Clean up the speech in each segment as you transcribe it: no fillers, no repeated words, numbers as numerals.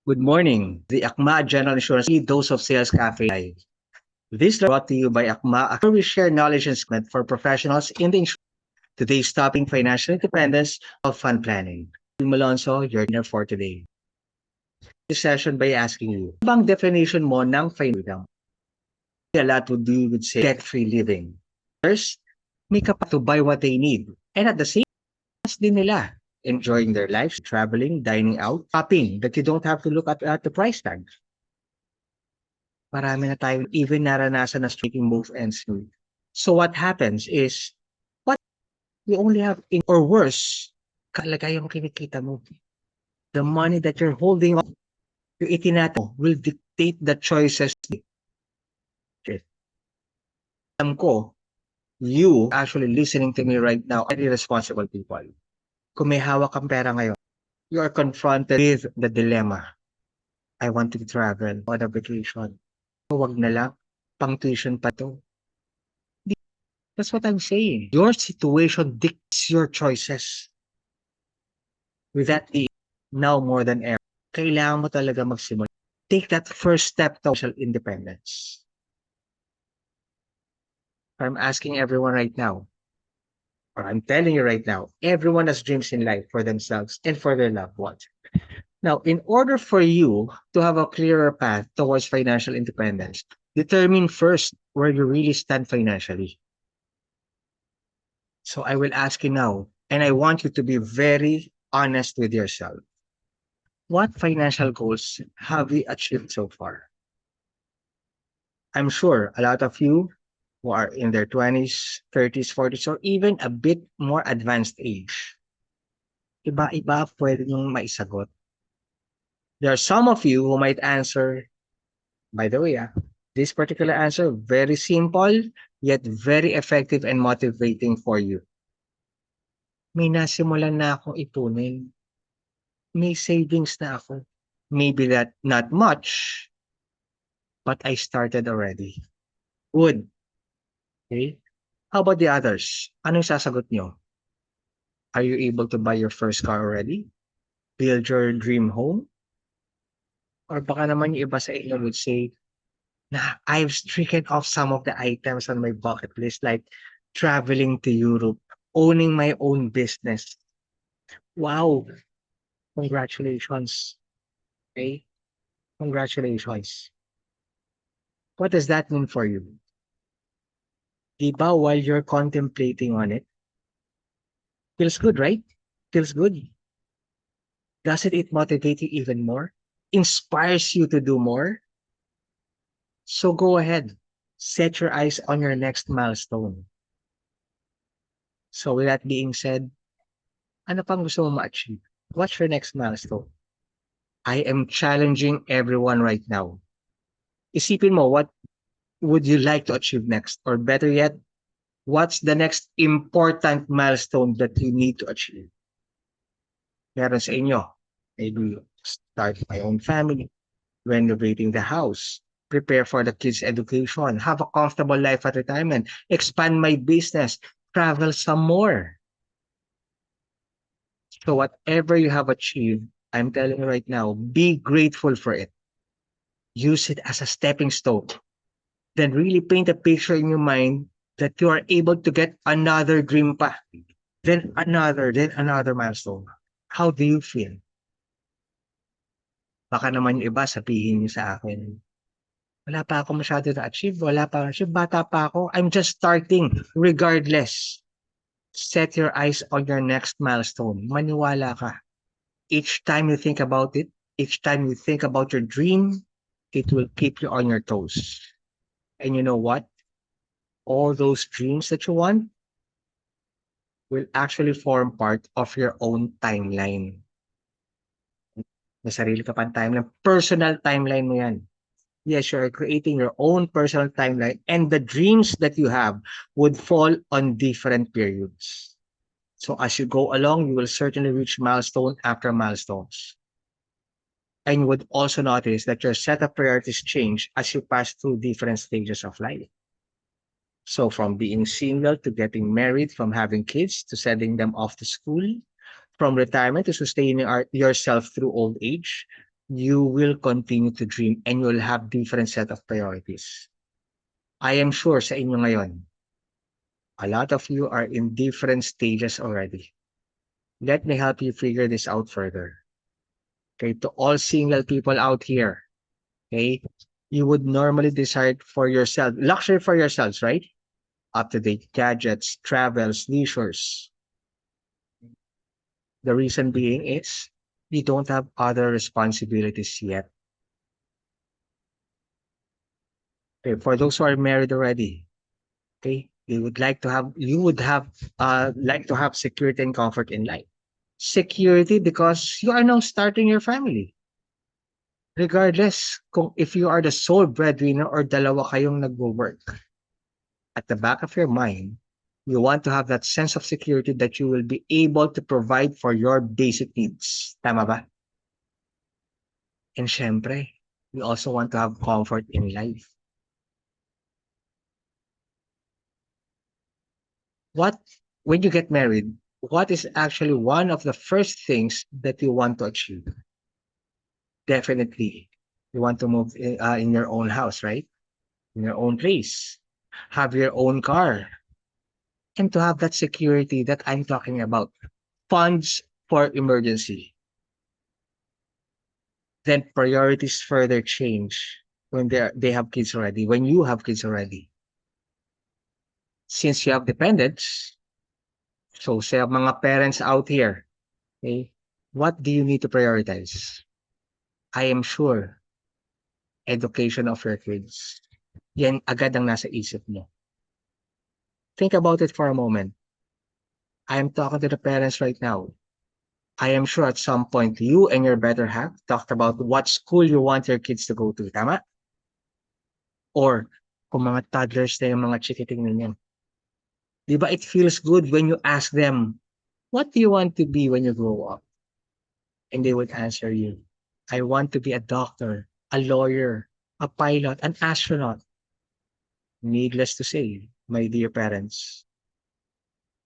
Good morning. The Akma General Insurance Dose of Sales Cafe Live. This brought to you by Akma, where we share knowledge and skill for professionals in the insurance. Today's topic, financial independence of fund planning. Malonzo, your dinner for today. This session by asking you, ano bang definition mo ng freedom? A lot would do with say debt-free living. First, may kapag to buy what they need. And at the same time, din nila enjoying their lives, traveling, dining out, shopping, that you don't have to look at the price tag. Marami na tayo even naranasan na making both ends meet. So what happens is, what you only have in or worse, kalagay yung kinikita mo. The money that you're holding on, yung itinato, will dictate the choices. Alam ko, you actually listening to me right now are irresponsible people. Kung may hawak kang pera ngayon, you are confronted with the dilemma. I want to travel on a vacation. Huwag na lang, pang tuition pa to. That's what I'm saying. Your situation dictates your choices. With that being, now more than ever, kailangan mo talaga magsimula. Take that first step to financial independence. I'm asking everyone right now, or I'm telling you right now, everyone has dreams in life for themselves and for their loved ones. Now, in order for you to have a clearer path towards financial independence, determine first where you really stand financially. So I will ask you now, and I want you to be very honest with yourself. What financial goals have you achieved so far? I'm sure a lot of you who are in their 20s, 30s, 40s, or even a bit more advanced age, iba-iba pwede niyong maisagot. There are some of you who might answer, by the way, this particular answer, very simple, yet very effective and motivating for you. May nasimulan na akong ipunin. May savings na ako. Maybe that not much, but I started already. Good. Okay? How about the others? Anong sasagot nyo? Are you able to buy your first car already? Build your dream home? Or baka naman yung iba sa inyo would say, nah, I've stricken off some of the items on my bucket list, like traveling to Europe, owning my own business. Wow. Congratulations. Okay? Congratulations. What does that mean for you? Diba, while you're contemplating on it, feels good, right? Feels good. Doesn't it motivate you even more? Inspires you to do more? So go ahead. Set your eyes on your next milestone. So with that being said, ano pang gusto mo ma-achieve? What's your next milestone? I am challenging everyone right now. Isipin mo, what would you like to achieve next? Or better yet, what's the next important milestone that you need to achieve? Meron sa inyo, maybe start my own family, renovating the house, prepare for the kids' education, have a comfortable life at retirement, expand my business, travel some more. So whatever you have achieved, I'm telling you right now, be grateful for it. Use it as a stepping stone. Then really paint a picture in your mind that you are able to get another dream pa. Then another milestone. How do you feel? Baka naman yung iba sabihin niyo sa akin, wala pa ako masyado na-achieve, bata pa ako, I'm just starting. Regardless, set your eyes on your next milestone. Maniwala ka. Each time you think about it, each time you think about your dream, it will keep you on your toes. And you know what? All those dreams that you want will actually form part of your own timeline. May sarili ka pang timeline. Personal timeline mo yan. Yes, you're creating your own personal timeline, and the dreams that you have would fall on different periods. So as you go along, you will certainly reach milestone after milestones. And you would also notice that your set of priorities change as you pass through different stages of life. So from being single to getting married, from having kids to sending them off to school, from retirement to sustaining yourself through old age, you will continue to dream and you'll have different set of priorities. I am sure sa inyo ngayon, a lot of you are in different stages already. Let me help you figure this out further. Okay, to all single people out here, okay, you would normally decide for yourself, luxury for yourselves, right? Up-to-date gadgets, travels, leisures. The reason being is you don't have other responsibilities yet. Okay, for those who are married already, okay, you would have like to have security and comfort in life. Security because you are now starting your family. Regardless kung if you are the sole breadwinner or dalawa kayong nagwo-work. At the back of your mind, you want to have that sense of security that you will be able to provide for your basic needs. Tama ba? And syempre, you also want to have comfort in life. What, when you get married, what is actually one of the first things that you want to achieve? Definitely, you want to move in your own house, right? In your own place, have your own car, and to have that security that I'm talking about, funds for emergency. Then priorities further change when they have kids already, when you have kids already. Since you have dependents, so sa mga parents out here, okay, what do you need to prioritize? I am sure education of your kids. Yan agad ang nasa isip mo. Think about it for a moment. I am talking to the parents right now. I am sure at some point you and your better half talked about what school you want your kids to go to, tama? Or kung mga toddlers na yung mga chikiting ninyo. Di ba it feels good when you ask them, what do you want to be when you grow up? And they would answer you, I want to be a doctor, a lawyer, a pilot, an astronaut. Needless to say, my dear parents,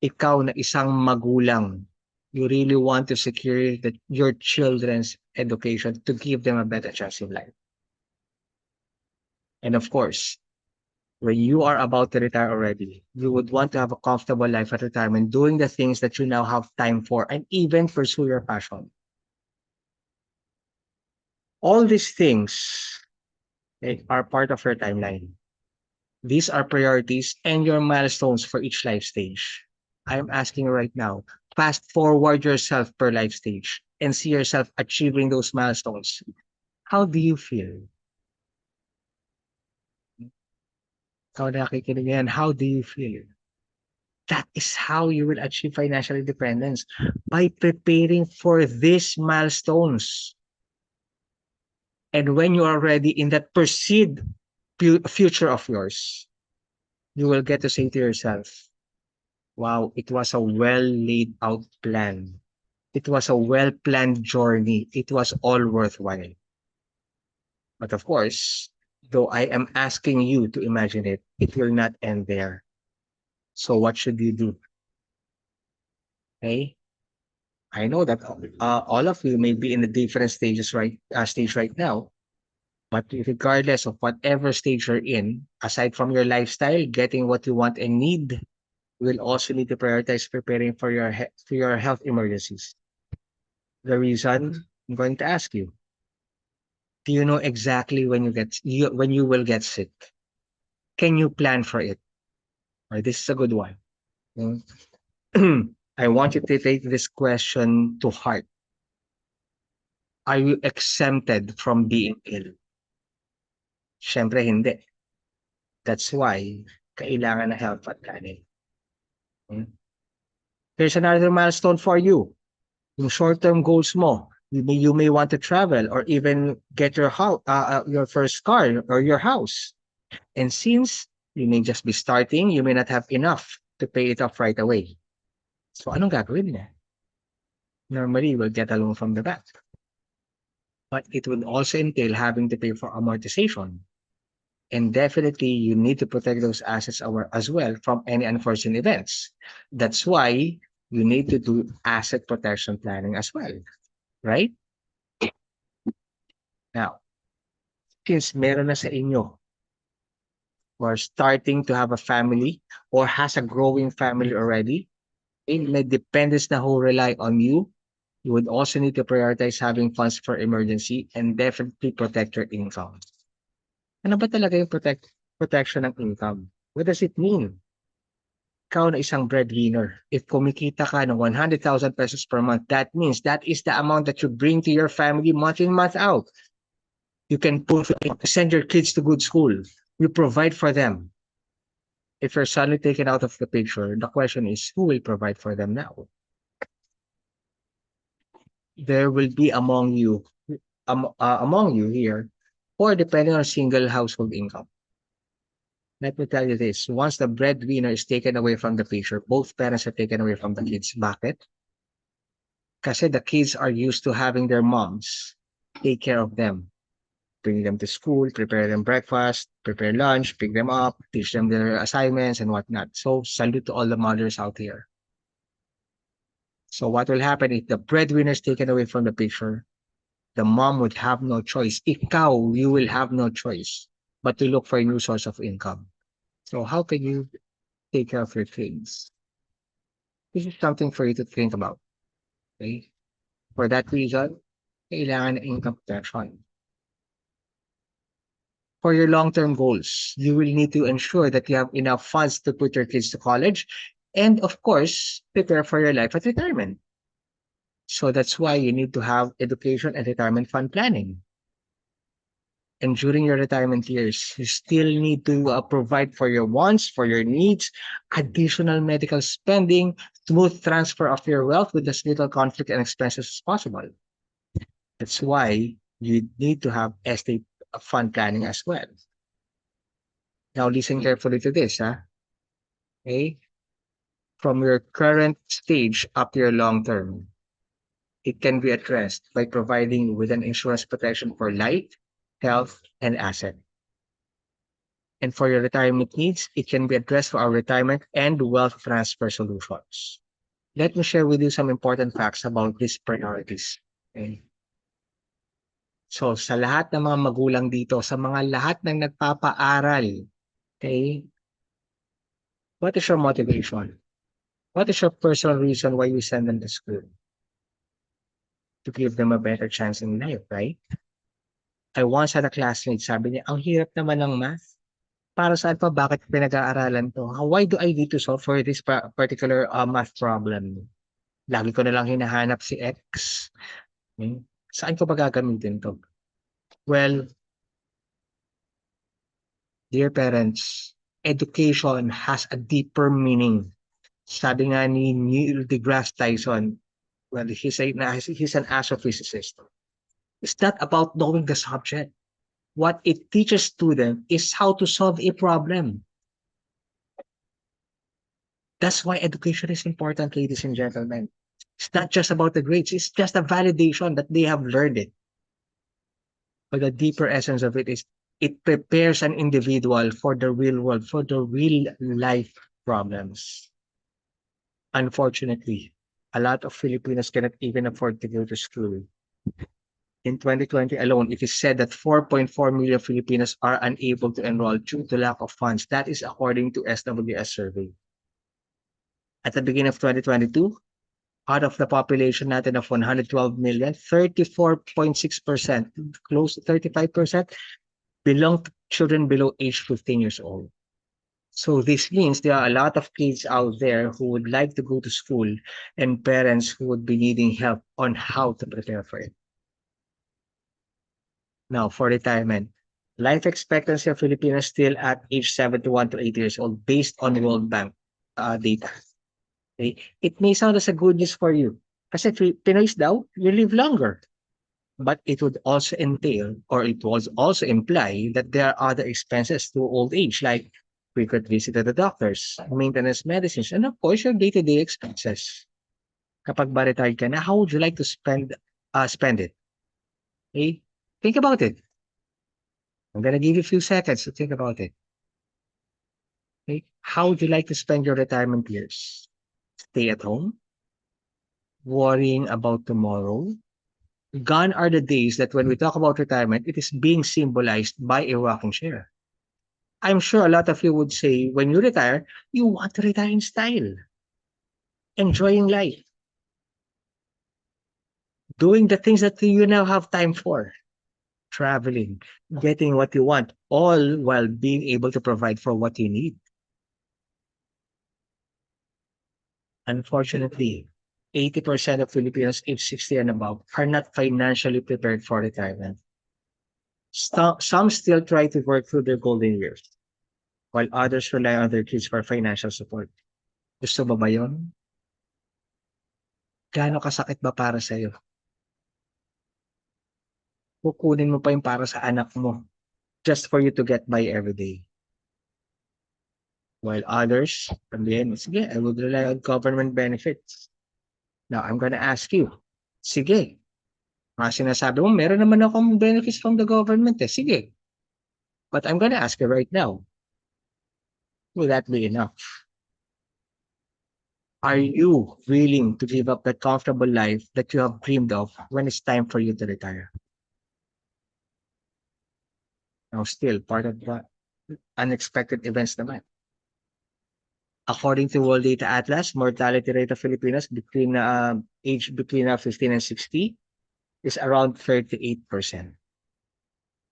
ikaw na isang magulang, you really want to secure your children's education to give them a better chance in life. And of course, when you are about to retire already, you would want to have a comfortable life at retirement, doing the things that you now have time for, and even pursue your passion. All these things are part of your timeline. These are priorities and your milestones for each life stage. I'm asking you right now, fast forward yourself per life stage and see yourself achieving those milestones. How do you feel? Ikaw na nakikinig yan, how do you feel? That is how you will achieve financial independence, by preparing for these milestones. And when you are ready in that perceived future of yours, you will get to say to yourself, wow, it was a well laid out plan. It was a well planned journey. It was all worthwhile. But of course, though I am asking you to imagine it, it will not end there. So what should you do? Okay? I know that all of you may be in the different stage right now, but regardless of whatever stage you're in, aside from your lifestyle, getting what you want and need, you will also need to prioritize preparing for your health emergencies. The reason I'm going to ask you, do you know exactly when you will get sick? Can you plan for it? Or this is a good one. I want you to take this question to heart. Are you exempted from being ill? Siyempre hindi. That's why kailangan ng health at planning. Here's another milestone for you. Yung short-term goals mo. You may want to travel or even get your first car or your house. And since you may just be starting, you may not have enough to pay it off right away. So anong gagawin mo? Normally, you will get a loan from the bank. But it would also entail having to pay for amortization. And definitely, you need to protect those assets as well from any unforeseen events. That's why you need to do asset protection planning as well, right? Now, since meron na sa inyo or starting to have a family or has a growing family already, and may dependents na who rely on you, you would also need to prioritize having funds for emergency and definitely protect your income. Ano ba talaga yung protection ng income? What does it mean? Ikaw na isang breadwinner. If kumikita ka ng 100,000 pesos per month, that means that is the amount that you bring to your family month in, month out. You can send your kids to good school. You provide for them. If you're suddenly taken out of the picture, the question is, who will provide for them now? There will be among you here who are depending on single household income. Let me tell you this, once the breadwinner is taken away from the picture, both parents are taken away from the kids. Bakit? Kasi the kids are used to having their moms take care of them. Bring them to school, prepare them breakfast, prepare lunch, pick them up, teach them their assignments and whatnot. So salute to all the mothers out here. So what will happen if the breadwinner is taken away from the picture? The mom would have no choice. Ikaw, you will have no choice but to look for a new source of income. So how can you take care of your kids? This is something for you to think about. Okay? For that reason, kailangan ng income protection. For your long-term goals, you will need to ensure that you have enough funds to put your kids to college and, of course, prepare for your life at retirement. So that's why you need to have education and retirement fund planning. And during your retirement years, you still need to provide for your wants, for your needs, additional medical spending, smooth transfer of your wealth with as little conflict and expenses as possible. That's why you need to have estate fund planning as well. Now listen carefully to this, okay? From your current stage up to your long term, it can be addressed by providing with an insurance protection for life, health, and asset. And for your retirement needs, it can be addressed for our retirement and wealth transfer solutions. Let me share with you some important facts about these priorities. Okay? So sa lahat ng mga magulang dito, sa mga lahat ng nagpapaaral, okay, what is your motivation? What is your personal reason why you send them to school? To give them a better chance in life, right? I once had a classmate, sabi niya, ang hirap naman ng math. Para saan pa, bakit pinag-aaralan to? Why do I need to solve for this particular math problem? Lagi ko na lang hinahanap si X. Hmm? Saan ko ba gagamitin to? Well, dear parents, education has a deeper meaning. Sabi nga ni Neil deGrasse Tyson, well, he's an astrophysicist. It's not about knowing the subject. What it teaches students is how to solve a problem. That's why education is important, ladies and gentlemen. It's not just about the grades. It's just a validation that they have learned it. But the deeper essence of it is it prepares an individual for the real world, for the real life problems. Unfortunately, a lot of Filipinos cannot even afford to go to school. In 2020 alone, it is said that 4.4 million Filipinos are unable to enroll due to lack of funds. That is according to SWS survey. At the beginning of 2022, out of the population natin of 112 million, 34.6%, close to 35%, belong to children below age 15 years old. So this means there are a lot of kids out there who would like to go to school and parents who would be needing help on how to prepare for it. Now, for retirement, life expectancy of Filipinos still at age 71 to 80 years old based on World Bank data. Okay? It may sound as a good news for you. Kasi Pinoys daw, you live longer. But it would also entail, or it was also imply that there are other expenses to old age, like frequent visit to the doctors, maintenance medicines, and of course, your day-to-day expenses. Kapag ba retired ka na, how would you like to spend it? Okay? Think about it. I'm gonna give you a few seconds to think about it. Okay? How would you like to spend your retirement years? Stay at home? Worrying about tomorrow? Gone are the days that when we talk about retirement, it is being symbolized by a rocking chair. I'm sure a lot of you would say when you retire, you want to retire in style, enjoying life, doing the things that you now have time for, traveling, getting what you want, all while being able to provide for what you need. Unfortunately, 80% of Filipinos age 60 and above are not financially prepared for retirement. Some still try to work through their golden years, while others rely on their kids for financial support. Gusto mo ba yun? Gaano kasakit ba para sa'yo? Kukunin mo pa yung para sa anak mo just for you to get by every day. While others, sabihin, sige, I would rely on government benefits. Now, I'm gonna ask you, sige, sinasabi mo, meron naman akong benefits from the government eh. Sige. But I'm gonna ask you right now, will that be enough? Are you willing to give up that comfortable life that you have dreamed of when it's time for you to retire? Now, still, part of the unexpected events naman. According to World Data Atlas, mortality rate of Filipinos between age between 15 and 60 is around 38%.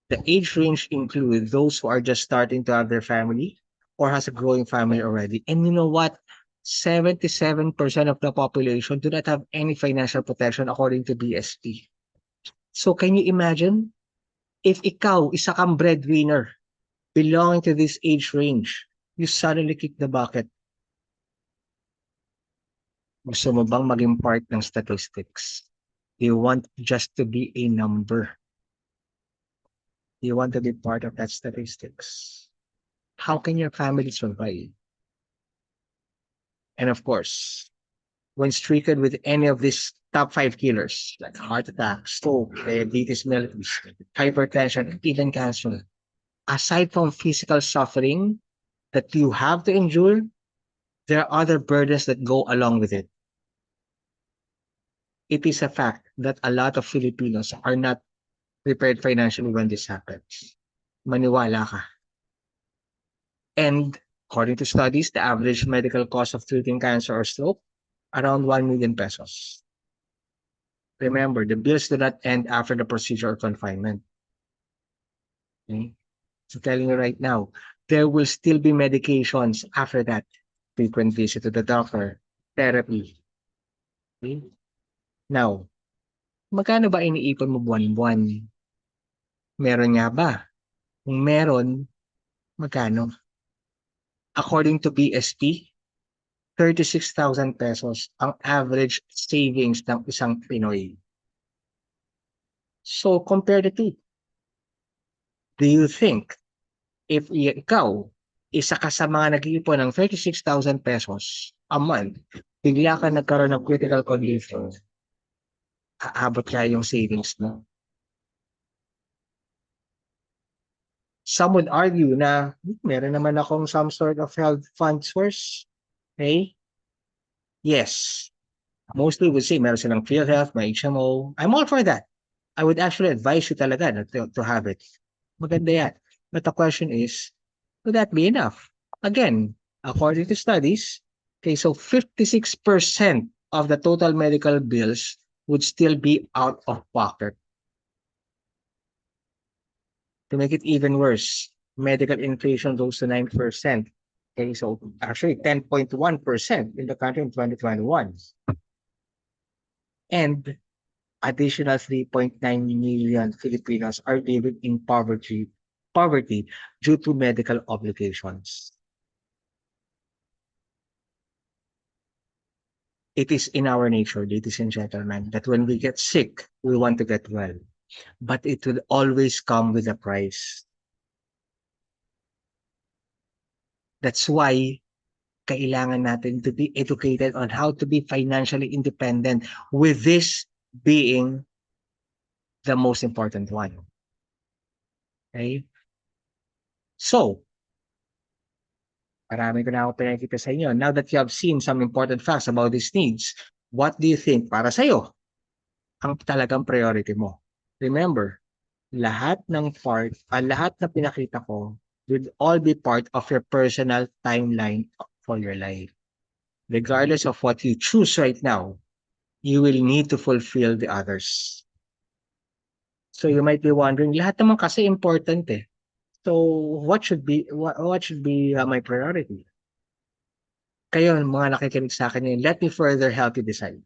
The age range includes those who are just starting to have their family or has a growing family already. And you know what? 77% of the population do not have any financial protection according to BSP. So can you imagine? If ikaw, isa kang breadwinner, belonging to this age range, you suddenly kick the bucket. Gusto mo bang maging part ng statistics? You want just to be a number. You want to be part of that statistics. How can your family survive? And of course, when stricken with any of these top 5 killers, like heart attack, stroke, diabetes mellitus, hypertension, even cancer, aside from physical suffering that you have to endure, there are other burdens that go along with it. It is a fact that a lot of Filipinos are not prepared financially when this happens. Maniwala ka. And according to studies, the average medical cost of treating cancer or stroke, around 1 million pesos. Remember, the bills do not end after the procedure or confinement. Okay? So telling you right now, there will still be medications after that. Frequent visit to the doctor, therapy. Okay? Now, magkano ba iniipon mo buwan-buwan? Meron nga ba? Kung meron, magkano? According to BSP, 36,000 pesos ang average savings ng isang Pinoy. So, compare the two. Do you think if ikaw, isa ka sa mga nag-iipon ng 36,000 pesos a month, bigla ka nagkaroon ng critical condition, aabot kaya yung savings mo? Some would argue na meron naman akong some sort of health fund source. Okay? Yes. Mostly would say meron silang PhilHealth, may HMO. I'm all for that. I would actually advise you talaga to have it. Maganda yan. But the question is, would that be enough? Again, according to studies, okay, so 56% of the total medical bills would still be out of pocket. To make it even worse, medical inflation rose to 9%. Okay, so actually 10.1% in the country in 2021. And additional 3.9 million Filipinos are living in poverty due to medical obligations. It is in our nature, ladies and gentlemen, that when we get sick, we want to get well. But it will always come with a price. That's why kailangan natin to be educated on how to be financially independent, with this being the most important one. Okay? So, marami ko na ako pinakita sa inyo. Now that you have seen some important facts about these needs, what do you think para sa'yo? ang talagang priority mo. Remember, lahat na pinakita ko will all be part of your personal timeline for your life. Regardless of what you choose right now, you will need to fulfill the others. So you might be wondering, lahat naman kasi important eh. So what should be my priority? Kayo, mga nakikinig sa akin ngayon, let me further help you decide.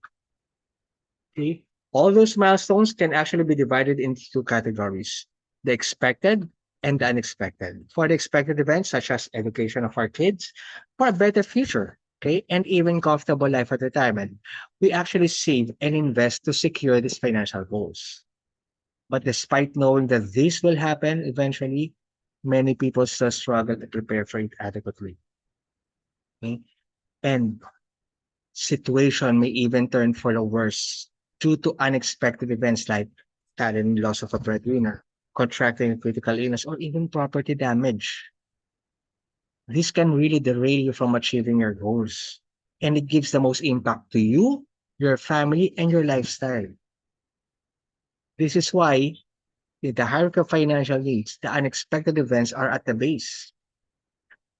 Okay? All those milestones can actually be divided into two categories: the expected and the unexpected. For the expected events, such as education of our kids, for a better future, okay, and even comfortable life at retirement, we actually save and invest to secure these financial goals. But despite knowing that this will happen eventually, many people still struggle to prepare for it adequately. Okay? And situation may even turn for the worse due to unexpected events like sudden loss of a breadwinner, contracting a critical illness, or even property damage. This can really derail you from achieving your goals. And it gives the most impact to you, your family, and your lifestyle. This is why in the hierarchy of financial needs, the unexpected events are at the base.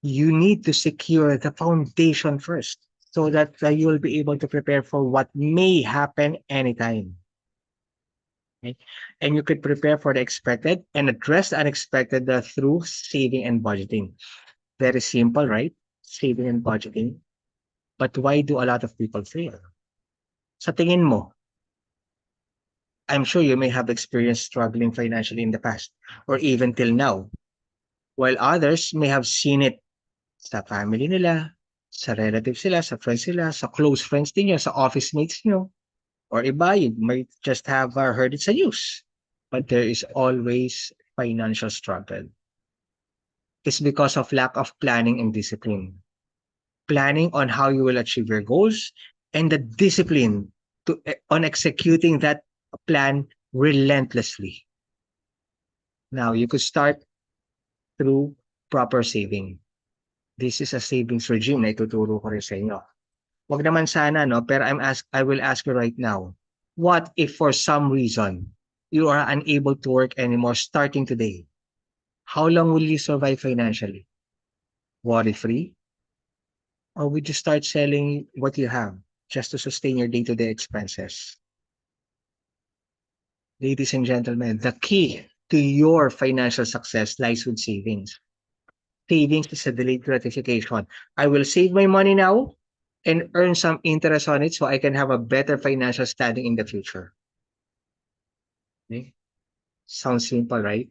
You need to secure the foundation first so that you will be able to prepare for what may happen anytime. Okay? And you could prepare for the expected and address the unexpected through saving and budgeting. Very simple, right? Saving and budgeting. But why do a lot of people fail? Sa tingin mo, I'm sure you may have experienced struggling financially in the past or even till now, while others may have seen it sa family nila, sa relatives sila, sa friends sila, sa close friends din sa office mates nyo, or iba, you might just have heard it sa news. But there is always financial struggle. It's because of lack of planning and discipline. Planning on how you will achieve your goals and the discipline on executing that plan relentlessly. Now, you could start through proper saving. This is a savings regime na ituturo ko rin sa inyo. Wag naman sana, no? Pero I will ask you right now, what if for some reason you are unable to work anymore starting today? How long will you survive financially? Worry-free? Or would you start selling what you have just to sustain your day-to-day expenses? Ladies and gentlemen, the key to your financial success lies with savings. Savings is a delayed gratification. I will save my money now and earn some interest on it so I can have a better financial standing in the future. Okay? Sounds simple, right?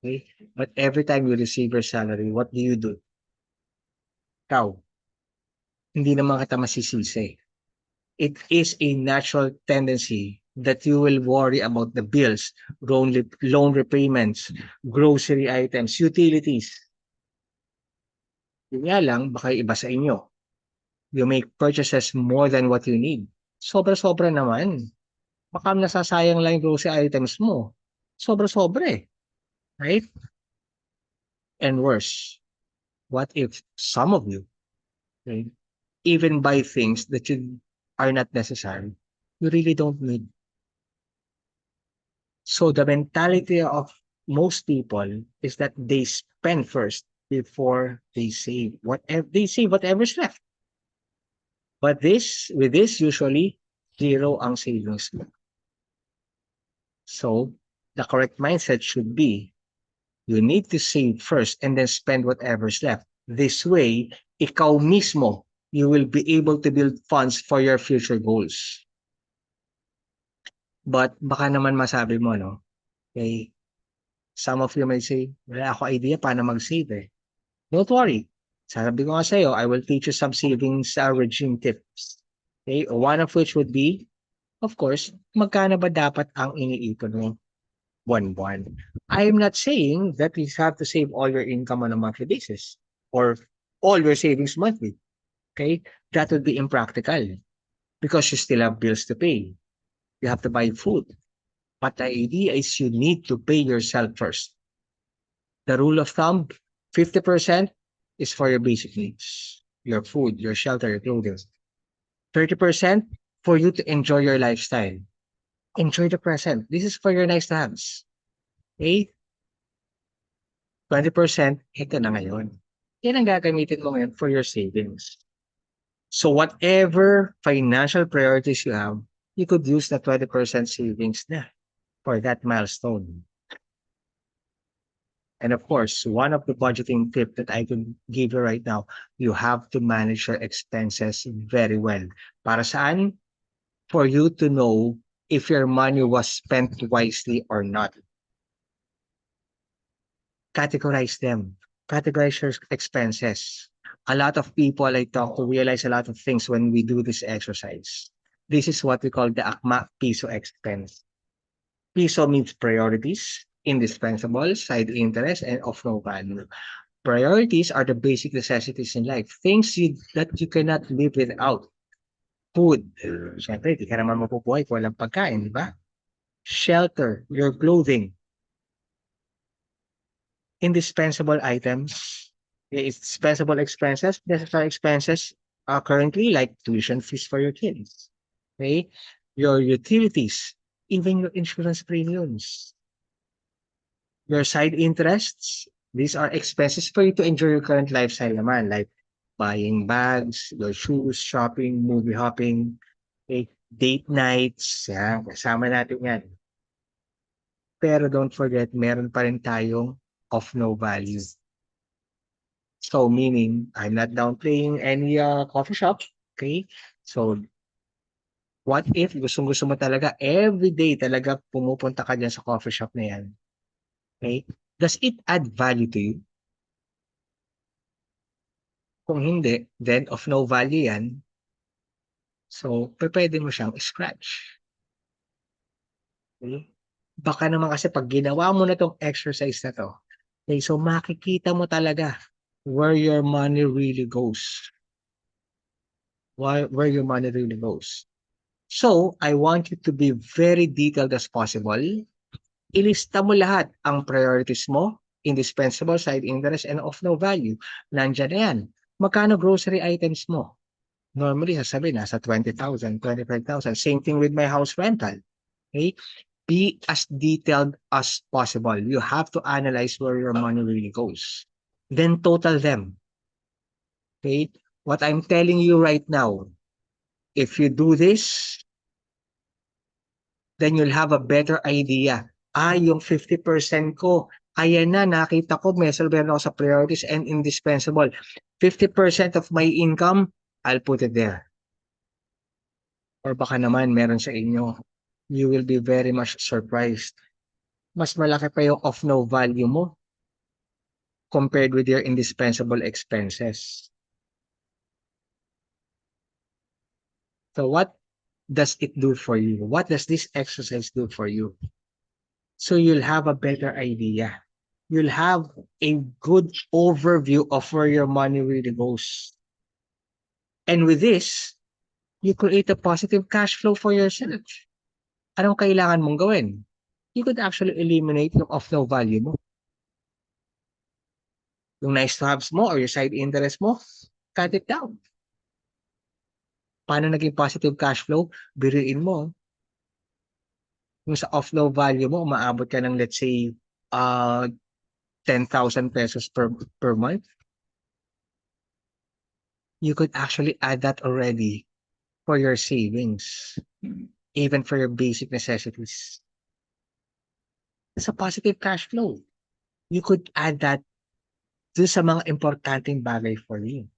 Okay? But every time you receive your salary, what do? Ikaw, hindi naman kita masisisi. It is a natural tendency that you will worry about the bills, loan repayments, grocery items, utilities. Yun nga lang, baka iba sa inyo. You make purchases more than what you need. Sobra-sobra naman. Baka nasasayang lang yung grocery items mo. Sobra-sobra eh. Right? And worse, what if some of you, right, even buy things that you are not necessary, you really don't need? So the mentality of most people is that they spend first before they save. Whatever's left. But with this, usually, zero ang savings mo. So the correct mindset should be, you need to save first and then spend whatever's left. This way, ikaw mismo, you will be able to build funds for your future goals. But baka naman masabi mo, no? Okay, some of you may say, wala ako idea paano mag-save eh. Don't worry. Sabi ko nga sa'yo, I will teach you some savings regime tips. Okay, one of which would be, of course, magkano ba dapat ang iniipon mo buwan-buwan? I am not saying that you have to save all your income on a monthly basis or all your savings monthly. Okay, that would be impractical because you still have bills to pay. You have to buy food. But the idea is you need to pay yourself first. The rule of thumb, 50% is for your basic needs, your food, your shelter, your clothing. 30% for you to enjoy your lifestyle. Enjoy the present. This is for your nice to haves. Okay? 20%, ito na ngayon. Yan ang gagamitin mo ngayon for your savings. So whatever financial priorities you have, you could use the 20% savings na for that milestone. And of course, one of the budgeting tip that I can give you right now, you have to manage your expenses very well. Para saan? For you to know if your money was spent wisely or not. Categorize them. Categorize your expenses. A lot of people I talk to realize a lot of things when we do this exercise. This is what we call the ACMA PISO expense. PISO means priorities, indispensable, side interest, and of no value. Priorities are the basic necessities in life. Things that you cannot live without. Food. Siyempre, di ka naman mabubuhay kung walang pagkain, di ba? Shelter, your clothing. Indispensable items, indispensable expenses, necessary expenses currently like tuition fees for your kids. Okay? Your utilities, even your insurance premiums. Your side interests, these are expenses for you to enjoy your current lifestyle naman, like buying bags, your shoes, shopping, movie hopping, okay? Date nights, yan, kasama natin yan. Pero don't forget, meron pa rin tayong of no value. So meaning, I'm not downplaying any coffee shop, okay? So what if gustong-gusto mo talaga everyday talaga pumupunta ka diyan sa coffee shop na yan, okay? Does it add value to you? Kung hindi, then of no value yan. So, pupuwede mo siyang scratch. Okay? Baka naman kasi 'pag ginawa mo na 'tong exercise na 'to, okay, so makikita mo talaga where your money really goes. Where your money really goes. So, I want you to be very detailed as possible. Ilista mo lahat ang priorities mo, indispensable, side interest, and of no value. Nandiyan na yan. Magkano grocery items mo? Normally, sasabihin, nasa 20,000, 25,000. Same thing with my house rental. Okay? Be as detailed as possible. You have to analyze where your money really goes. Then total them. Okay? What I'm telling you right now, if you do this, then you'll have a better idea. Yung 50% ko, ayan na, nakita ko, may meron ako sa priorities and indispensable. 50% of my income, I'll put it there. Or baka naman meron sa inyo, you will be very much surprised. Mas malaki pa yung of no value mo compared with your indispensable expenses. So what does it do for you? What does this exercise do for you? So you'll have a better idea. You'll have a good overview of where your money really goes. And with this, you create a positive cash flow for yourself. Anong kailangan mong gawin? You could actually eliminate yung of no value mo. Yung nice to haves mo or your side interest mo, cut it down. Paano naging positive cash flow? Biruin mo. Yung sa of no value mo, umaabot ka ng let's say 10,000 pesos per month. You could actually add that already for your savings, even for your basic necessities. It's a positive cash flow. You could add that to sa mga importanteng bagay for you.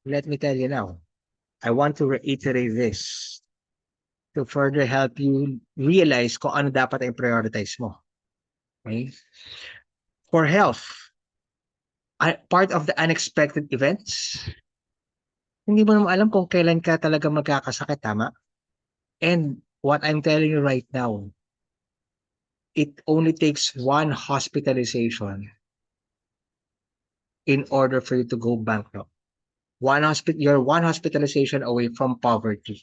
Let me tell you now, I want to reiterate this to further help you realize kung ano dapat ang prioritize mo. Okay? For health, part of the unexpected events, hindi mo naman alam kung kailan ka talaga magkakasakit, tama? And what I'm telling you right now, it only takes one hospitalization in order for you to go bankrupt. You're one hospitalization away from poverty.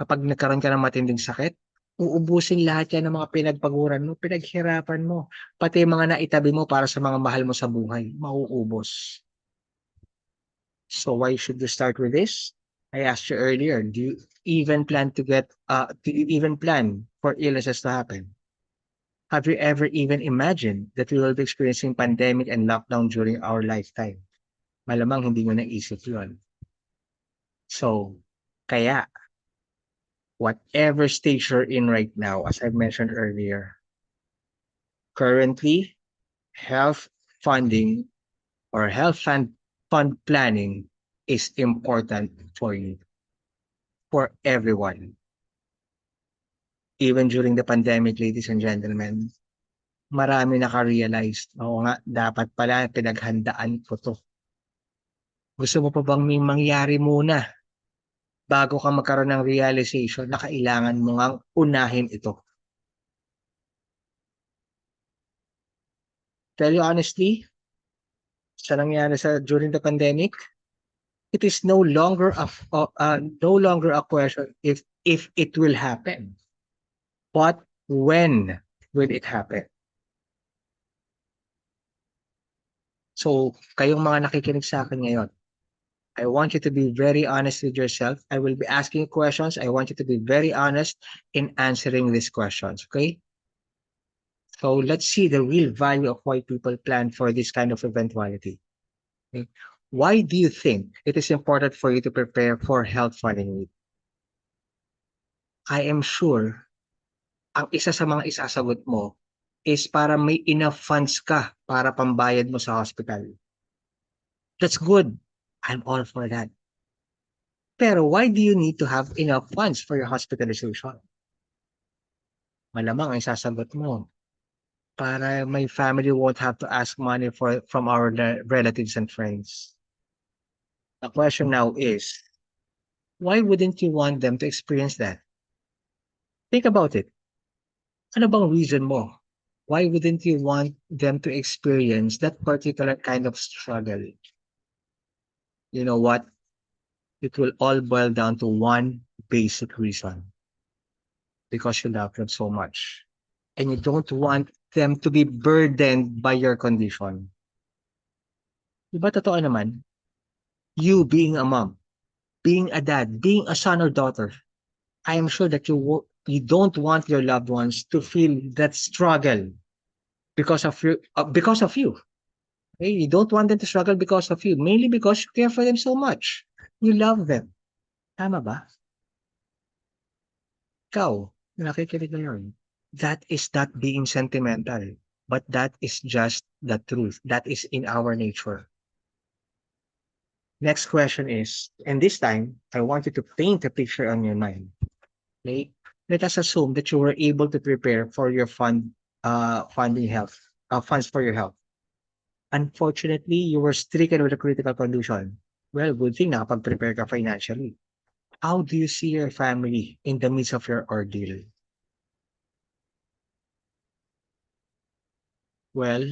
Kapag nagkaroon ka ng matinding sakit, uubusin lahat yan ng mga pinagpaguran mo, pinaghirapan mo, pati mga naitabi mo para sa mga mahal mo sa buhay, mauubos. So why should you start with this? I asked you earlier, do you even plan for illnesses to happen? Have you ever even imagined that we will be experiencing pandemic and lockdown during our lifetime? Malamang hindi mo naisip yun. So, kaya, whatever stage you're in right now, as I mentioned earlier, currently, health funding or fund planning is important for you, for everyone. Even during the pandemic, ladies and gentlemen, marami naka-realize, oo nga, dapat pala pinaghandaan ko 'to. Gusto mo pa bang may mangyari muna bago ka magkaroon ng realization na kailangan mo ngang unahin ito? Tell you honestly, sa nangyari during the pandemic, it is no longer a question if it will happen, but when will it happen? So, kayong mga nakikinig sa akin ngayon, I want you to be very honest with yourself. I will be asking questions. I want you to be very honest in answering these questions, okay? So let's see the real value of why people plan for this kind of eventuality. Okay? Why do you think it is important for you to prepare for health funding week? I am sure ang isa sa mga isasagot mo is para may enough funds ka para pambayad mo sa hospital. That's good. I'm all for that. Pero why do you need to have enough funds for your hospitalization? Malamang ang sasagot mo, para my family won't have to ask money from our relatives and friends. The question now is, why wouldn't you want them to experience that? Think about it. Ano bang reason mo? Why wouldn't you want them to experience that particular kind of struggle? You know what? It will all boil down to one basic reason. Because you love them so much. And you don't want them to be burdened by your condition. Diba totoo naman? You being a mom, being a dad, being a son or daughter, I am sure that you don't want your loved ones to feel that struggle because of you. Because of you. Okay? You don't want them to struggle because of you, mainly because you care for them so much. You love them. Tama ba? Ikaw, nakikinig ngayon. That is not being sentimental, but that is just the truth. That is in our nature. Next question is, and this time, I want you to paint a picture on your mind. Okay? Let us assume that you were able to prepare for your funds for your health. Unfortunately, you were stricken with a critical condition. Well, good thing nakapag-prepare ka financially. How do you see your family in the midst of your ordeal? Well,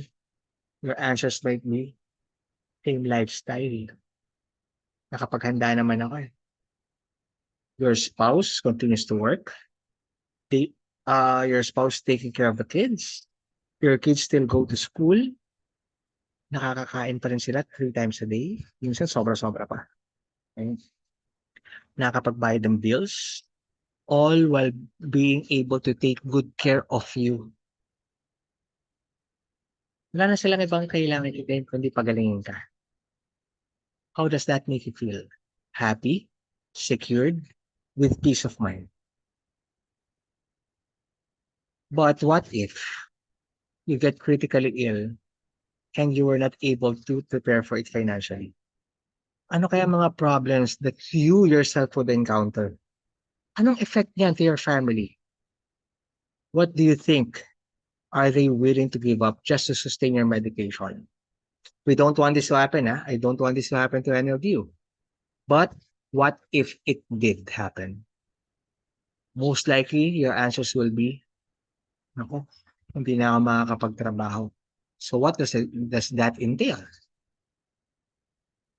your answers might be, same lifestyle. Nakapaghanda naman ako eh. Your spouse continues to work. They, your spouse taking care of the kids. Your kids still go to school. Nakakakain pa rin sila 3 times a day. Minsan sobra-sobra pa. Okay? Nakakapagbayad ng bills. All while being able to take good care of you. Wala na silang ibang kailangan i-gain kundi pagalingin ka. How does that make you feel? Happy? Secured? With peace of mind? But what if you get critically ill and you were not able to prepare for it financially? Ano kaya mga problems that you yourself would encounter? Anong effect niyan to your family? What do you think are they willing to give up just to sustain your medication? We don't want this to happen, ha? I don't want this to happen to any of you. But what if it did happen? Most likely, your answers will be, naku, hindi na ako makakapagtrabaho. So what does that entail?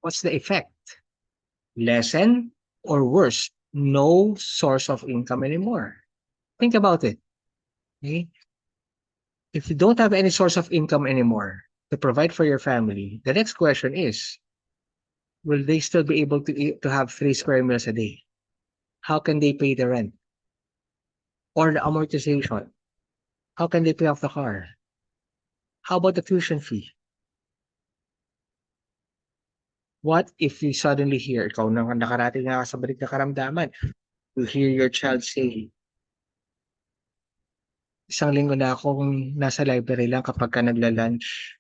What's the effect? Lessen or worse, no source of income anymore. Think about it. Okay? If you don't have any source of income anymore to provide for your family, the next question is, will they still be able to eat, to have 3 square meals a day? How can they pay the rent or the amortization? How can they pay off the car? How about the tuition fee? What if you suddenly hear, ikaw na nakarating nga sa balik na karamdaman, you hear your child say, isang linggo na akong nasa library lang kapag ka nagla-lunch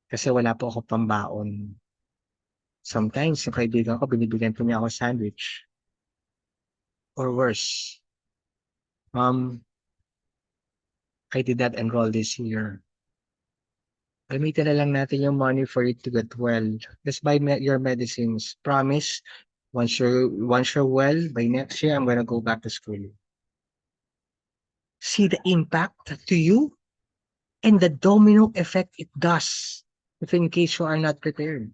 kasi wala po ako pambaon. Sometimes, yung kaibigan ko, binibigyan po niya ako sandwich. Or worse, I did not enroll this year. Gamitin na lang natin yung money for you to get well. Just buy your medicines. Promise, once you're well, by next year, I'm gonna go back to school. See the impact to you and the domino effect it does if in case you are not prepared.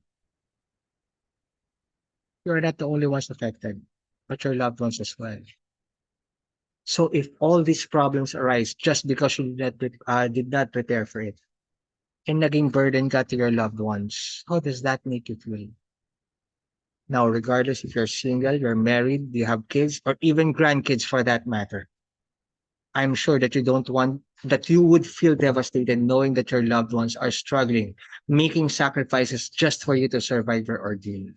You are not the only ones affected, but your loved ones as well. So if all these problems arise just because you did not prepare for it, and naging burden ka to your loved ones, how does that make you feel? Now, regardless if you're single, you're married, you have kids, or even grandkids for that matter, I'm sure that you would feel devastated knowing that your loved ones are struggling, making sacrifices just for you to survive your ordeal.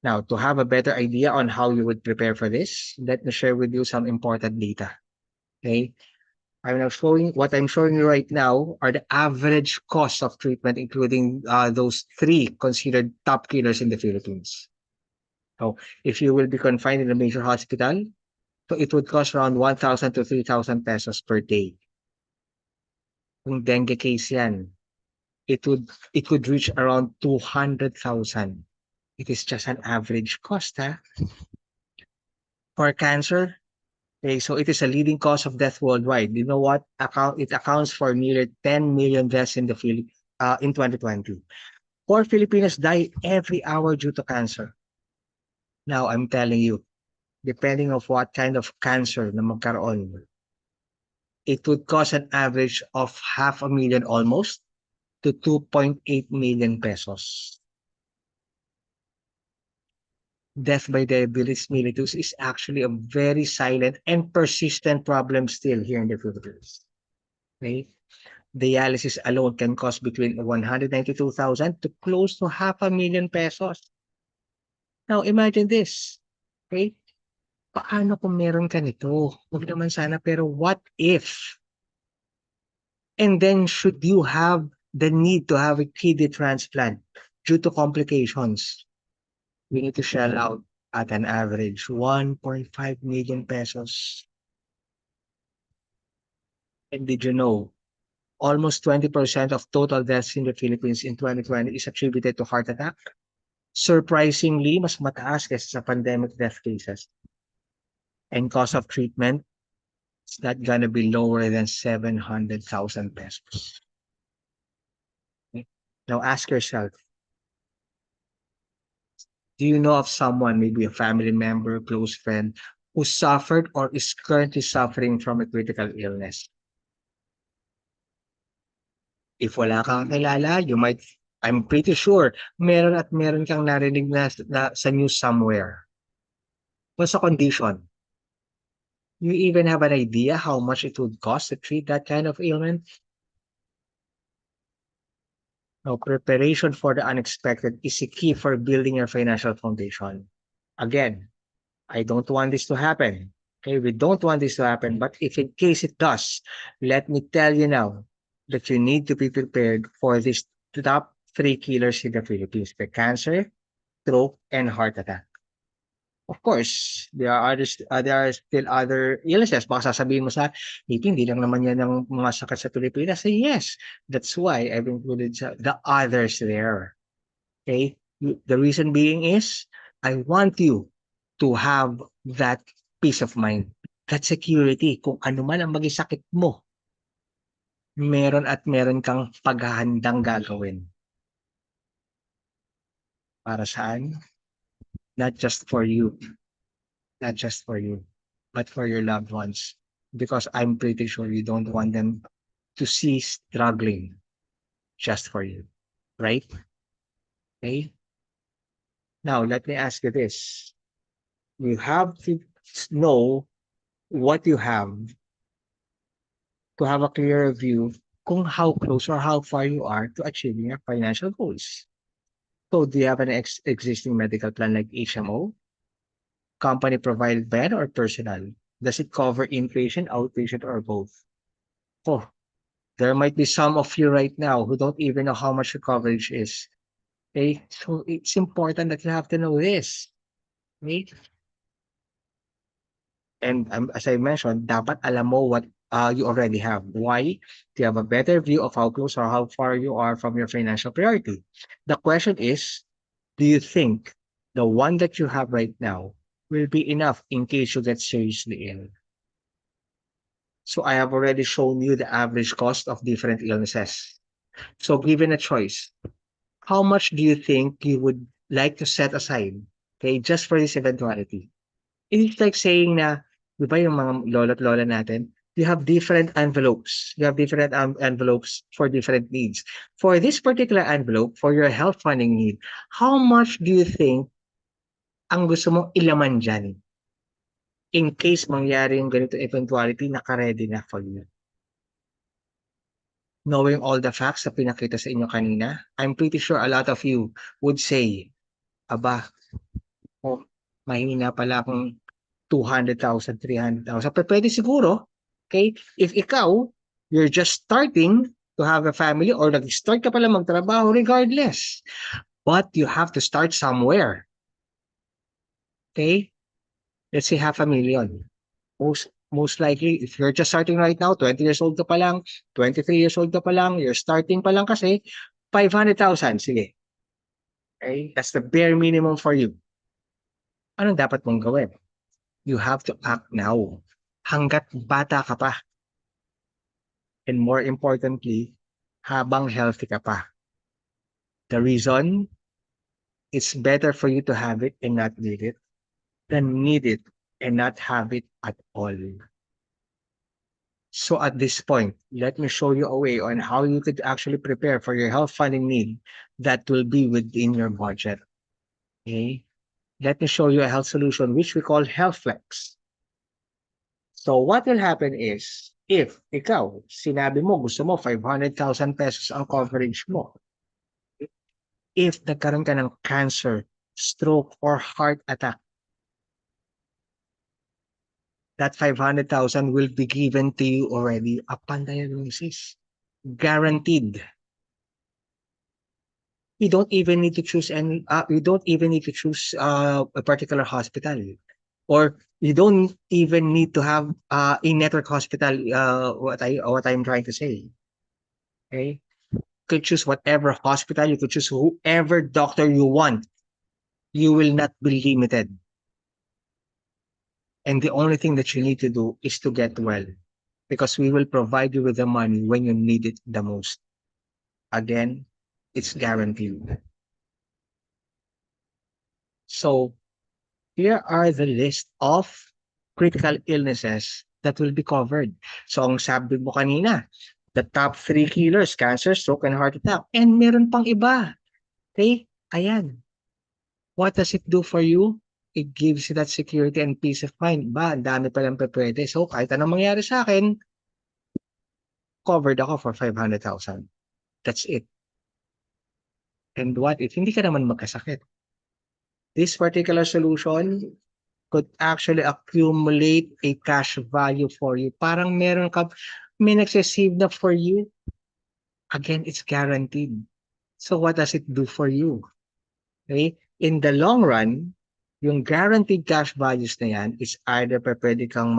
Now, to have a better idea on how you would prepare for this, let me share with you some important data. Okay? What I'm showing you right now are the average cost of treatment, including those 3 considered top killers in the Philippines. So, if you will be confined in a major hospital, so it would cost around 1,000 to 3,000 pesos per day. Kung dengue case yan, it could reach around 200,000. It is just an average cost, ha? For cancer, okay, so it is a leading cause of death worldwide. You know what? It accounts for nearly 10 million deaths in the in 2020. 4 Filipinos die every hour due to cancer. Now, I'm telling you, depending on what kind of cancer na magkaroon, it would cost an average of 500,000 almost to 2.8 million pesos. Death by diabetes mellitus is actually a very silent and persistent problem still here in the Philippines. Okay? Dialysis alone can cost between 192,000 to close to 500,000 pesos. Now, imagine this. Okay? Paano kung meron ka nito? Huwag naman sana, pero what if? And then should you have the need to have a kidney transplant due to complications, we need to shell out at an average 1.5 million pesos. And did you know, almost 20% of total deaths in the Philippines in 2020 is attributed to heart attack? Surprisingly, mas mataas kaysa sa pandemic death cases. And cost of treatment, it's not gonna be lower than 700,000 pesos. Okay? Now ask yourself, do you know of someone, maybe a family member, close friend, who suffered or is currently suffering from a critical illness? If wala kang kilala, I'm pretty sure, meron kang narinig na sa news somewhere. What's the condition? You even have an idea how much it would cost to treat that kind of ailment? Now, preparation for the unexpected is a key for building your financial foundation. Again, I don't want this to happen. Okay, we don't want this to happen, but if in case it does, let me tell you now that you need to be prepared for these top 3 killers in the Philippines: the cancer, stroke, and heart attack. Of course, there are still other illnesses. Baka sasabihin mo sa, hindi lang naman yan ang mga sakit sa Pilipinas. Say, yes, that's why I've included the others there. Okay? The reason being is, I want you to have that peace of mind, that security. Kung ano man ang maging sakit mo, meron at meron kang paghahandang gagawin. Para saan? Not just for you, but for your loved ones. Because I'm pretty sure you don't want them to see struggling just for you. Right? Okay? Now, let me ask you this. You have to know what you have to have a clearer view kung how close or how far you are to achieving your financial goals. So, do you have an existing medical plan like HMO, company provided bed, or personal? Does it cover inpatient, outpatient, or both? Oh, there might be some of you right now who don't even know how much the coverage is. Okay, so it's important that you have to know this. Okay, and as I mentioned, dapat alam mo what you already have. Why? To have a better view of how close or how far you are from your financial priority. The question is, do you think the one that you have right now will be enough in case you get seriously ill? So I have already shown you the average cost of different illnesses. So given a choice, how much do you think you would like to set aside, okay, just for this eventuality? It's like saying na, di ba yung mga lolo't lola natin, you have different envelopes. You have different envelopes for different needs. For this particular envelope, for your health funding need, how much do you think ang gusto mong ilaman dyan? In case mangyari yung ganito eventuality, naka-ready na for you. Knowing all the facts na pinakita sa inyo kanina, I'm pretty sure a lot of you would say, aba, oh, mahina pala akong 200,000, 300,000. Pero pwede siguro, okay, if ikaw, you're just starting to have a family or nag-start ka pala magtrabaho regardless. But you have to start somewhere. Okay? Let's say 500,000. Most likely, if you're just starting right now, 20 years old ka pa lang, 23 years old ka pa lang, you're starting pa lang kasi, 500,000, sige. Okay? That's the bare minimum for you. Anong dapat mong gawin? You have to act now. Hanggat bata ka pa. And more importantly, habang healthy ka pa. The reason, it's better for you to have it and not need it than need it and not have it at all. So at this point, let me show you a way on how you could actually prepare for your health funding need that will be within your budget. Okay? Let me show you a health solution which we call HealthFlex. So what will happen is, if ikaw, sinabi mo gusto mo 500,000 pesos ang coverage mo, if nagkaroon ka ng cancer, stroke, or heart attack, that 500,000 will be given to you already upon diagnosis. Guaranteed. You don't even need to choose a particular hospital, or you don't even need to have a network hospital. What I'm trying to say. Okay, you could choose whatever hospital. You could choose whoever doctor you want. You will not be limited. And the only thing that you need to do is to get well, because we will provide you with the money when you need it the most. Again, it's guaranteed. So here are the list of critical illnesses that will be covered. So ang sabi mo kanina, the top 3 killers, cancer, stroke, and heart attack. And meron pang iba. Okay? Ayan. What does it do for you? It gives you that security and peace of mind. Ba, ang dami palang pwede. So kahit anong mangyari sa akin, covered ako for 500,000. That's it. And what if hindi ka naman magkasakit? This particular solution could actually accumulate a cash value for you. Parang may nagsasave na for you. Again, it's guaranteed. So what does it do for you? Okay? In the long run, yung guaranteed cash values na yan is either pwede kang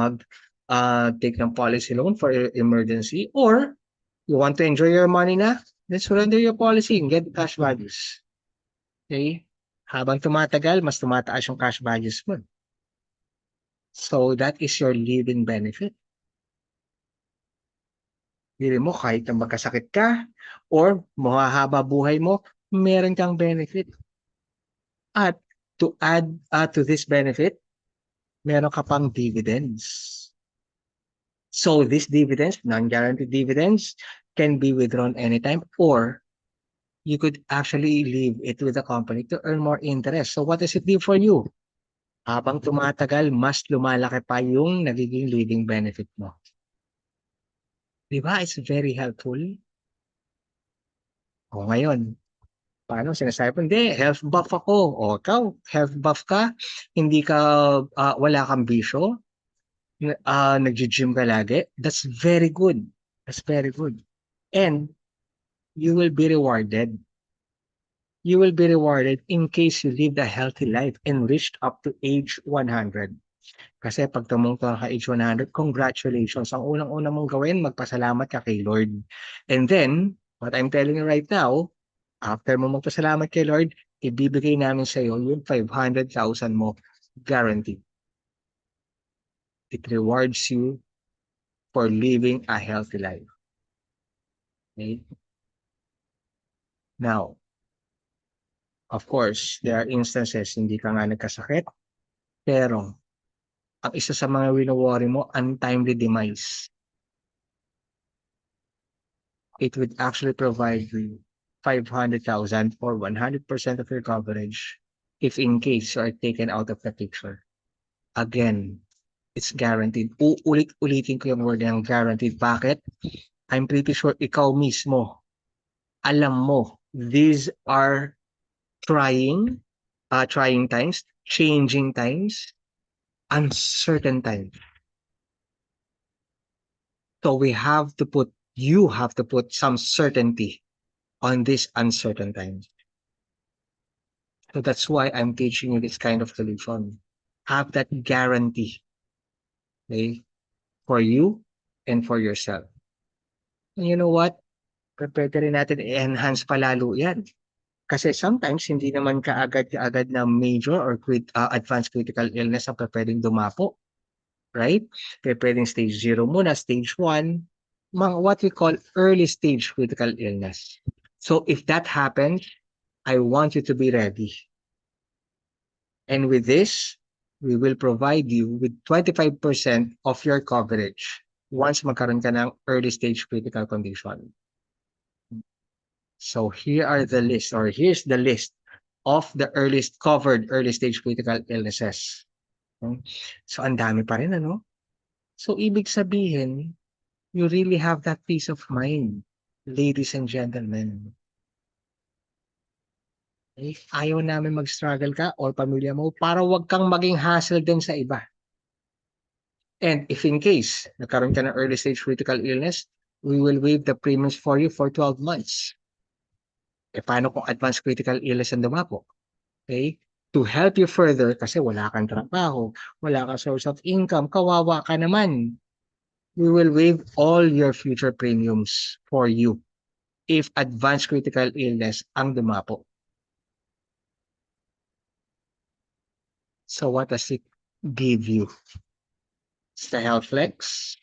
take ng policy loan for emergency, or you want to enjoy your money na, then surrender your policy and get cash values. Okay? Habang tumatagal, mas tumataas yung cash values mo. So that is your living benefit. Hindi mo kahit na magkasakit ka or mahahaba buhay mo, meron kang benefit. At to add to this benefit, meron ka pang dividends. So these dividends, non-guaranteed dividends, can be withdrawn anytime, or you could actually leave it with the company to earn more interest. So what does it do for you? Habang tumatagal, mas lumalaki pa yung nagiging living benefit mo. Di ba? It's very helpful. O ngayon, paano sinasabi mo, hindi, health buff ako. O ikaw, health buff ka, hindi ka, wala kang bisyo, nag-gym ka lagi. That's very good. That's very good. And you will be rewarded. You will be rewarded in case you lived a healthy life and reached up to age 100. Kasi pag tumungtong ka age 100, congratulations. Ang unang-una mong gawin, magpasalamat ka kay Lord. And then, what I'm telling you right now, after mo magpasalamat kay Lord, ibibigay namin sa iyo yung 500,000 mo guaranteed. It rewards you for living a healthy life. Okay? Now, of course, there are instances hindi ka nga nagkasakit, pero ang isa sa mga wino-worry mo, untimely demise. It would actually provide you 500,000 or 100% of your coverage if in case you are taken out of the picture. Again, it's guaranteed. Uulit-ulitin ko yung word ng guaranteed. Bakit? I'm pretty sure ikaw mismo, alam mo, these are trying times, changing times, uncertain times. So you have to put some certainty on these uncertain times. So that's why I'm teaching you this kind of solution. Have that guarantee, okay, for you and for yourself. And you know what? Pwede rin natin i-enhance palalo yan. Kasi sometimes hindi naman kaagad na major or advanced critical illness ang pwedeng dumapo. Right? Kaya pwedeng stage 0 muna, stage 1, what we call early stage critical illness. So if that happens, I want you to be ready. And with this, we will provide you with 25% of your coverage once magkaroon ka ng early stage critical condition. So here's the list of the covered early stage critical illnesses. So ang dami pa rin, ano? So ibig sabihin, you really have that peace of mind, ladies and gentlemen. Eh, ayaw namin mag-struggle ka or pamilya mo para wag kang maging hassle din sa iba. And if in case nagkaroon ka ng early stage critical illness, we will waive the premiums for you for 12 months. E paano kung advanced critical illness ang dumapo? Okay? To help you further, kasi wala kang trabaho, wala kang source of income, kawawa ka naman. We will waive all your future premiums for you if advanced critical illness ang dumapo. So what does it give you? It's the Health Flex.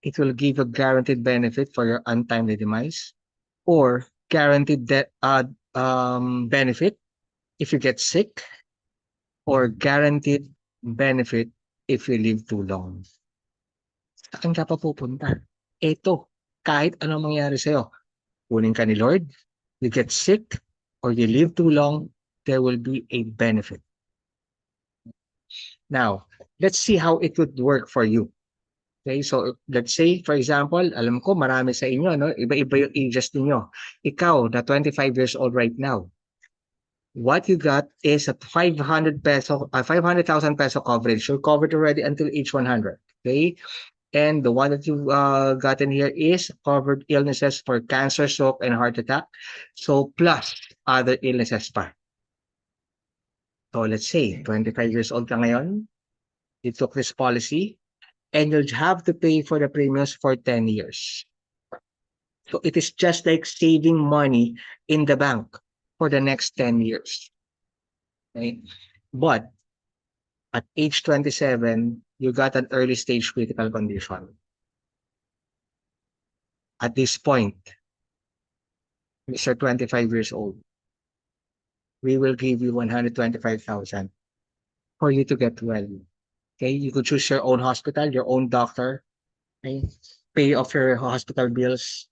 It will give a guaranteed benefit for your untimely demise or guaranteed benefit if you get sick or guaranteed benefit if you live too long. Saan ka pa pupunta? Ito, kahit anong mangyari sa'yo, kunin ka ni Lord, you get sick, or you live too long, there will be a benefit. Now, let's see how it would work for you. Okay, so let's say, for example, alam ko marami sa inyo, no? Iba-iba yung ages ninyo. Ikaw, na 25 years old right now, what you got is a 500,000 peso coverage. You're covered already until age 100. Okay, and the one that you've gotten here is covered illnesses for cancer, stroke, and heart attack. So plus other illnesses pa. So let's say 25 years old ka ngayon, you took this policy, and you'll have to pay for the premiums for 10 years. So it is just like saving money in the bank for the next 10 years. Okay? But at age 27, you got an early stage critical condition. At this point, Mr. 25 years old, we will give you 125,000 for you to get well. Okay, you could choose your own hospital, your own doctor, okay? Pay off your hospital bills,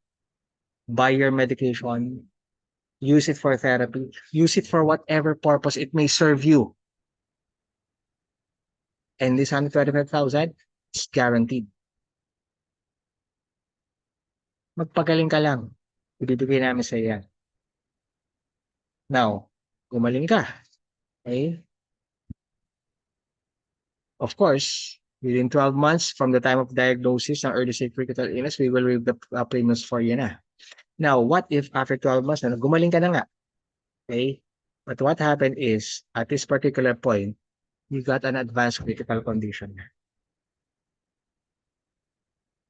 buy your medication, use it for therapy, use it for whatever purpose it may serve you. And this 125,000 is guaranteed. Magpagaling ka lang. Ibibigay namin sa yan. Now, gumaling ka. Okay? Of course, within 12 months from the time of diagnosis ng early stage critical illness, we will waive the premiums for you na. Now, what if after 12 months, gumaling ka na nga? Okay? But what happened is, at this particular point, you got an advanced critical condition.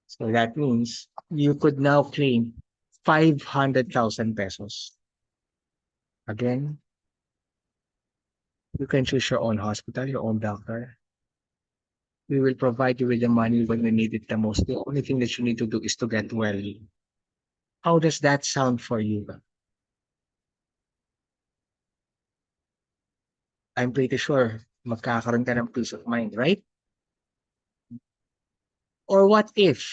So that means you could now claim 500,000 pesos. Again, you can choose your own hospital, your own doctor. We will provide you with the money when you need it the most. The only thing that you need to do is to get well. How does that sound for you? I'm pretty sure magkakaroon ka ng peace of mind, right? Or what if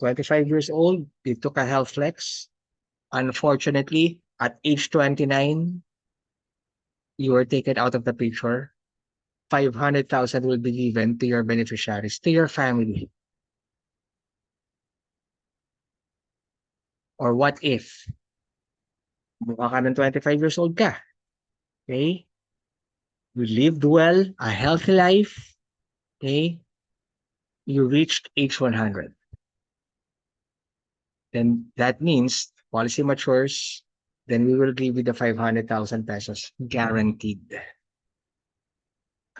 25 years old, you took a health flex. Unfortunately, at age 29, you were taken out of the picture. 500,000 will be given to your beneficiaries, to your family. Or what if mukha ka ng 25 years old ka? Okay? You lived well, a healthy life. Okay? You reached age 100. Then that means policy matures, then we will give you the 500,000 pesos guaranteed.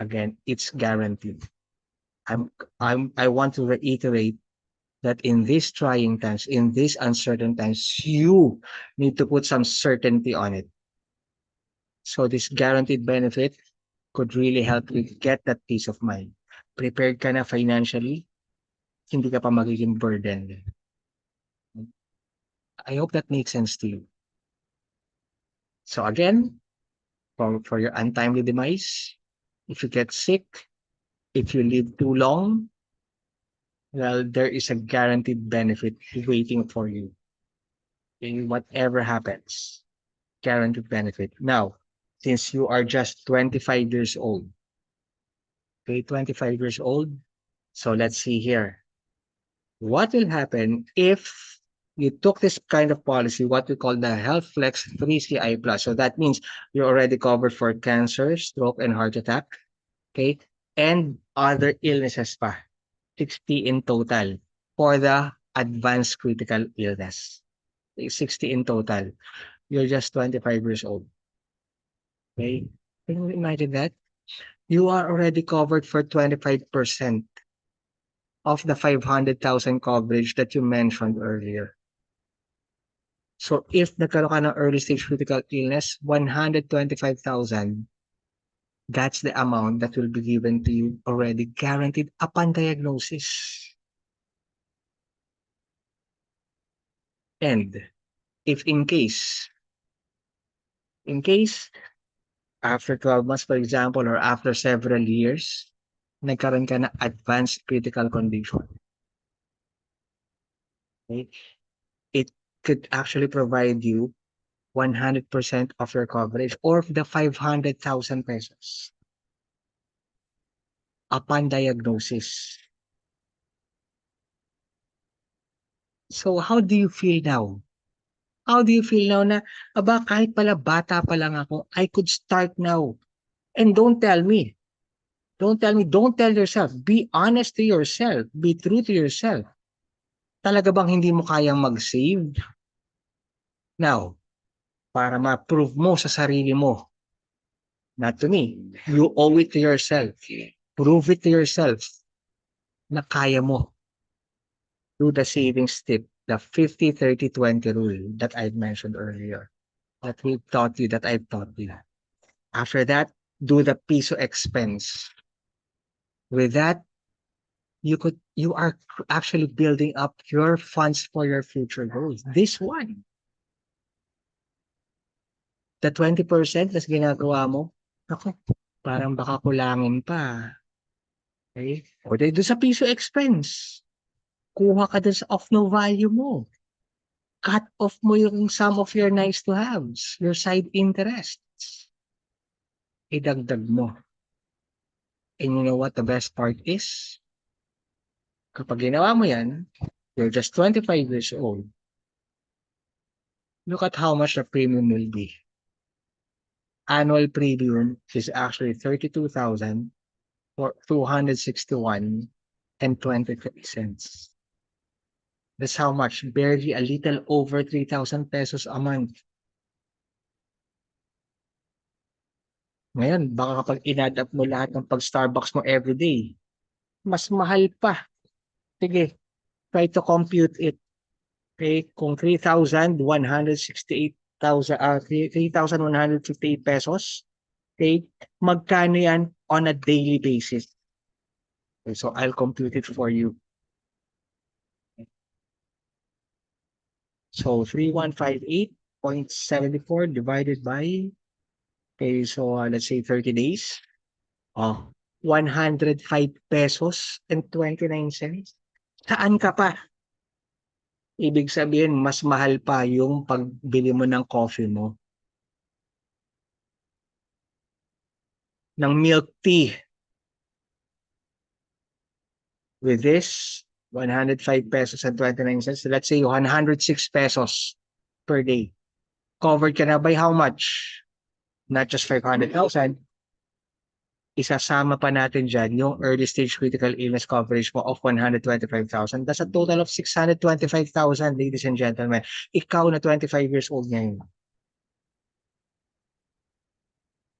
Again, it's guaranteed. I want to reiterate that in these trying times, in these uncertain times, you need to put some certainty on it. So this guaranteed benefit could really help you get that peace of mind. Prepared ka na financially, hindi ka pa magiging burden. I hope that makes sense to you. So again, for your untimely demise, if you get sick, if you live too long, well, there is a guaranteed benefit waiting for you. In whatever happens, guaranteed benefit. Now, since you are just 25 years old, okay, 25 years old, so let's see here. What will happen if you took this kind of policy, what we call the Health Flex 3CI Plus? So that means you're already covered for cancer, stroke, and heart attack, okay? And other illnesses pa, 60 in total for the advanced critical illness. 60 in total. You're just 25 years old. Okay? Can you imagine that? You are already covered for 25% of the 500,000 coverage that you mentioned earlier. So if nagkaroon ka ng early stage critical illness, 125,000, that's the amount that will be given to you already guaranteed upon diagnosis. And if in case, after 12 months, for example, or after several years, nagkaroon ka ng advanced critical condition. Okay? It could actually provide you 100% of your coverage or the 500,000 pesos upon diagnosis. So how do you feel now? How do you feel now na, aba, kahit pala bata pa lang ako, I could start now. And don't tell don't tell yourself. Be honest to yourself. Be true to yourself. Talaga bang hindi mo kayang mag-save? Now, para ma-prove mo sa sarili mo, not to me, you owe it to yourself. Prove it to yourself na kaya mo. Do the savings tip, the 50-30-20 rule that I mentioned earlier, that I've taught you. After that, do the piso expense. With that, you are actually building up your funds for your future goals. This one, the 20% na ginagawa mo, ako, parang baka kulangin pa. Okay? O doon sa piso expense, kuha ka dun sa off no value mo. cut off mo yung some of your nice to haves, your side interests. Idagdag mo. And you know what the best part is? Kapag ginawa mo yan, you're just 25 years old. Look at how much the premium will be. Annual premium is actually 32,000 for 261 and 23 cents. That's how much, barely a little over 3,000 pesos a month. Ngayon, baka kapag in-add up mo lahat ng pag-Starbucks mo everyday, mas mahal pa. Sige, try to compute it. Okay, kung 3,158 pesos, okay, magkano yan on a daily basis? Okay, so I'll compute it for you. So 3,158.74 divided by, okay, so let's say 30 days. 105 pesos and 29 cents. Saan ka pa? Ibig sabihin, mas mahal pa yung pagbili mo ng coffee mo. Ng milk tea. With this, 105 pesos and 29 cents. Let's say 106 pesos per day. Covered ka na by how much? Not just 500,000. Isasama pa natin dyan yung early stage critical illness coverage mo of 125,000. That's a total of 625,000, ladies and gentlemen. Ikaw na 25 years old ngayon.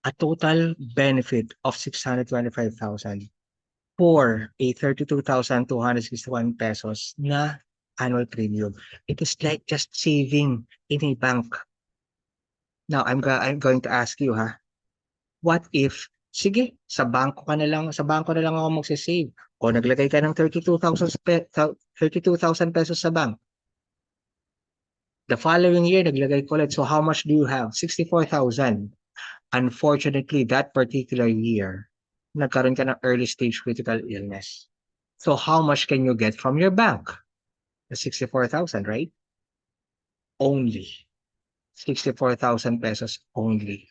A total benefit of 625,000 for a 32,261 pesos na annual premium. It is like just saving in a bank. Now, I'm going to ask you, what if, sige, sa bangko na lang ako magsisave. O naglagay ka ng 32,000 pesos sa bank. The following year, naglagay ko ulit. So how much do you have? 64,000. Unfortunately, that particular year, nagkaroon ka ng early stage critical illness. So how much can you get from your bank? The 64,000, right? Only. 64,000 pesos only.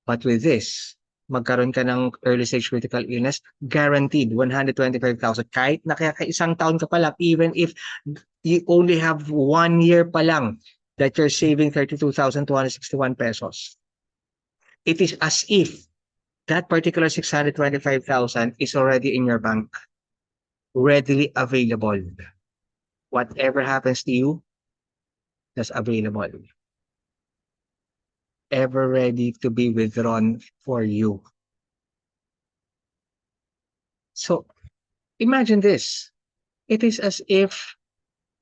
But with this, magkaroon ka ng early stage critical illness, guaranteed 125,000. Kahit na kaya isang taon ka pa lang, even if you only have 1 year pa lang that you're saving 32,261 pesos. It is as if that particular 625,000 is already in your bank, readily available. Whatever happens to you, that's available. Ever ready to be withdrawn for you. So imagine this. It is as if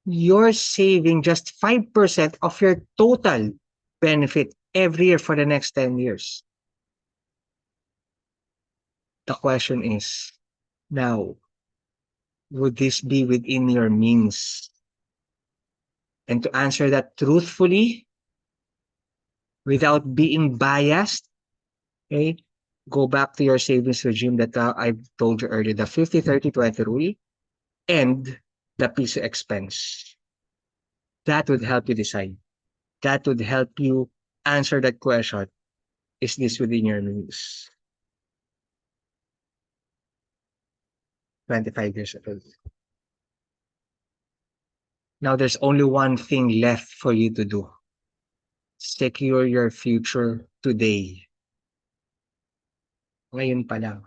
you're saving just 5% of your total benefit every year for the next 10 years. The question is, now, would this be within your means? And to answer that truthfully, without being biased, okay, go back to your savings regime that I've told you earlier, the 50-30-20 rule and the piso expense. That would help you decide. That would help you answer that question. Is this within your means? 25 years old. Now there's only one thing left for you to do. Secure your future today. Ngayon pa lang.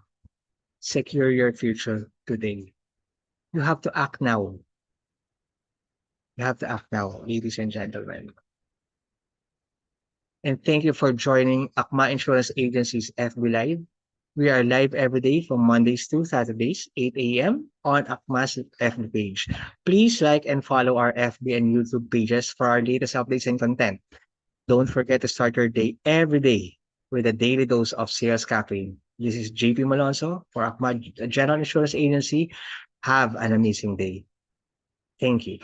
Secure your future today. You have to act now. You have to act now, ladies and gentlemen. And thank you for joining Akma Insurance Agency's FB Live. We are live every day from Mondays to Saturdays, 8 a.m. on Akma's FB page. Please like and follow our FB and YouTube pages for our latest updates and content. Don't forget to start your day every day with a daily dose of sales caffeine. This is JP Malonzo for Akma General Insurance Agency. Have an amazing day. Thank you.